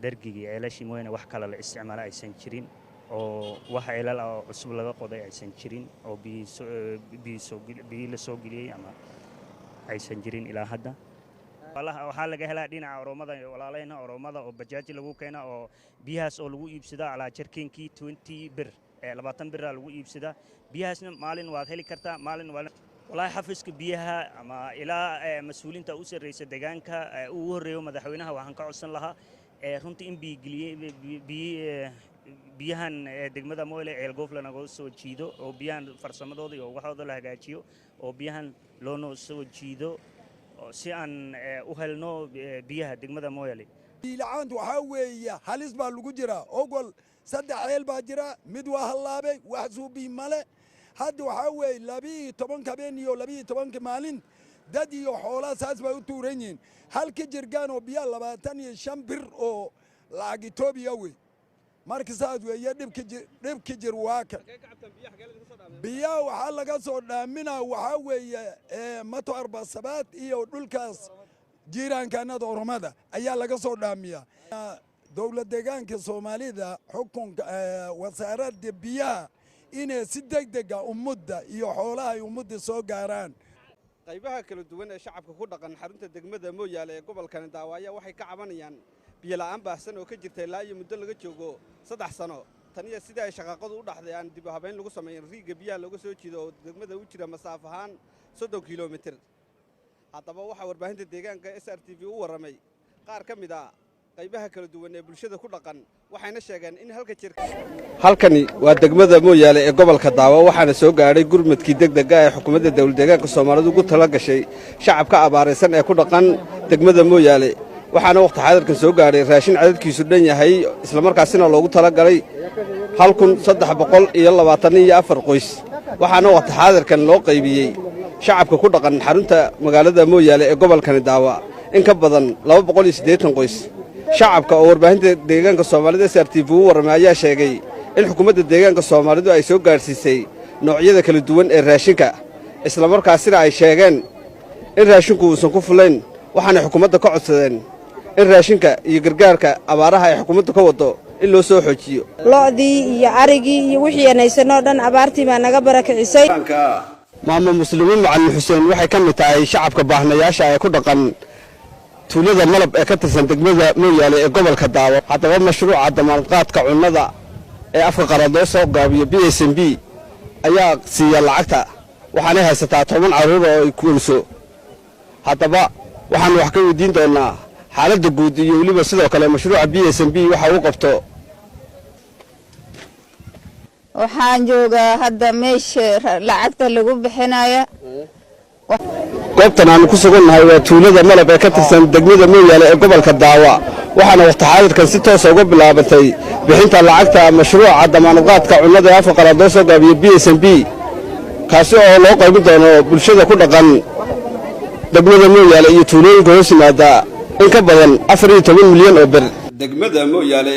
درجي علاش موينة وحكلا الاستعمال أيسن شرين أو وحيلا أو عصب لغا قضاء أيسن شرين أو بيلسوقلي أما أيسن شرين إلى هذا والله waxaa laga helaa dhinaca oromada walaaleyna oromada oo bajaaj lagu keena oo biyahaas oo lagu iibsada ala jarkinkii 20 bir 20 bir lagu iibsada biyahaasna maalin waad heli kartaa maalin wallahi xafiiska biyaha ama ilaa mas'uuliinta u sarreeyay deegaanka uu horeeyo madaxweynaha waxaan ka codsan lahaa runtii in biyahan degmada Mooyle ee Goofla naga soo jiido oo biyahan farsamadooda iyo waxooda la hagaajiyo oo biyahan loo soo jiido si aan u helno biyaha degmada Mooyle ilaant waxa weeye halis baa lagu jira ogol saddex ceel baa jira mid waa halaabay wax suubi male hadda waxa weeye 12 habeen iyo 12 maalin dad iyo xoolaha saas bay u tuuranyiin halka jirgaan oo biyo 25 bir oo lacag Itoobiya wey markii saad weeye dhibki jir waaka biyo waxa laga soo dhaaminaa waxa weeye mato arbasabaad iyo dhulkaas jiiraankanada oromada ayaa laga soo dhaamiyaa dawladda deegaanka Soomaalida xukunka wasaaradda biyaha inay si degdeg ah ummadda iyo xoolaha ay ummadda soo gaaraan qaybaha kala duwan ee shacabka ku dhaqan xarunta degmada Mooyaale ee gobolka Daawaya waxay ka cabanayaan biyo la'aan baahsan oo ka jirtay ilaa iyo muddo laga joogo 3 sano tan iyo sida ay shaqaqadu u dhaxdayaan dib u habeyn lagu sameeyay riiga biyaha laga soo jiido degmada u jira masaafo ahaan 30 kiiloomitir haddaba waxa warbaahinta deegaanka SRTV u waramay qaar ka mid ah qaybaha kala duwan ee bulshada ku dhaqan waxayna sheegeen in halkani waa degmada Mooyaale ee gobolka Daawa waxaana soo gaaray gurmadkii degdega ee xukuumadda dawladda deegaanka Soomaalidu ugu tala gashay shacabka abaaraysan ee ku dhaqan degmada Mooyaale waxaana waqti xaadirkan soo gaaray raashin cadadkiisu dhan yahay isla markaasina loogu tala galay 1324 qoys waxaana waqti xaadirkan loo qaybiyay shacabka ku dhaqan xarunta magaalada Mooyaale ee gobolka Daawa in ka badan 280 qoys shacabka oo warbaahinta deegaanka Soomaalida SRTV u waramay ayaa sheegay in xukuumadda deegaanka Soomaalidu ay soo gaarsiisay noocyada kala duwan ee raashinka isla markaasina ay sheegeen in raashinku uusan ku fulayn waxaana xukuumadda ka codsadeen in raashinka iyo gargaarka abaaraha ay xukuumaddu ka wado in loo soo xoojiyo lo'dii iyo arigii iyo wixii aanaysanoo dhan abaartii baa naga barakicisay maamo muslimiin macallin Xuseen waxay ka mid tahay shacabka baahnayaasha ay ku dhaqan tuulada malab ee ka tirsan degmada Mooyaale ee gobolka Daawa haddaba mashruuca damaanad qaadka cunnada ee afka qaraad loo soo gaabiyo BSMB ayaa siiya lacagta waxaana haysataa 10 caruur oo ay kuulso haddaba waxaan wax ka weydiin doonaa xaaladda guud iyo waliba sidoo kale mashruuca BSMB waxa uu qabto waxaan joogaa hadda meesha lacagta lagu bixinayo goobtan aan ku sugannahay waa tuulada malab ee ka tirsan degmada Mooyaale ee gobolka Daawa waxaana waqti xaadirkan si toos ah uga bilaabatay bixinta lacagta mashruuca damaanad qaadka cunnada ee afka qaraad loo soo gaabiyo BSMB kaasi oo loo qaybin doono bulshada ku dhaqan degmada Mooyaale iyo tuulooyinka hoos yimaada in ka badan 14 milyan oo bir degmada Mooyaale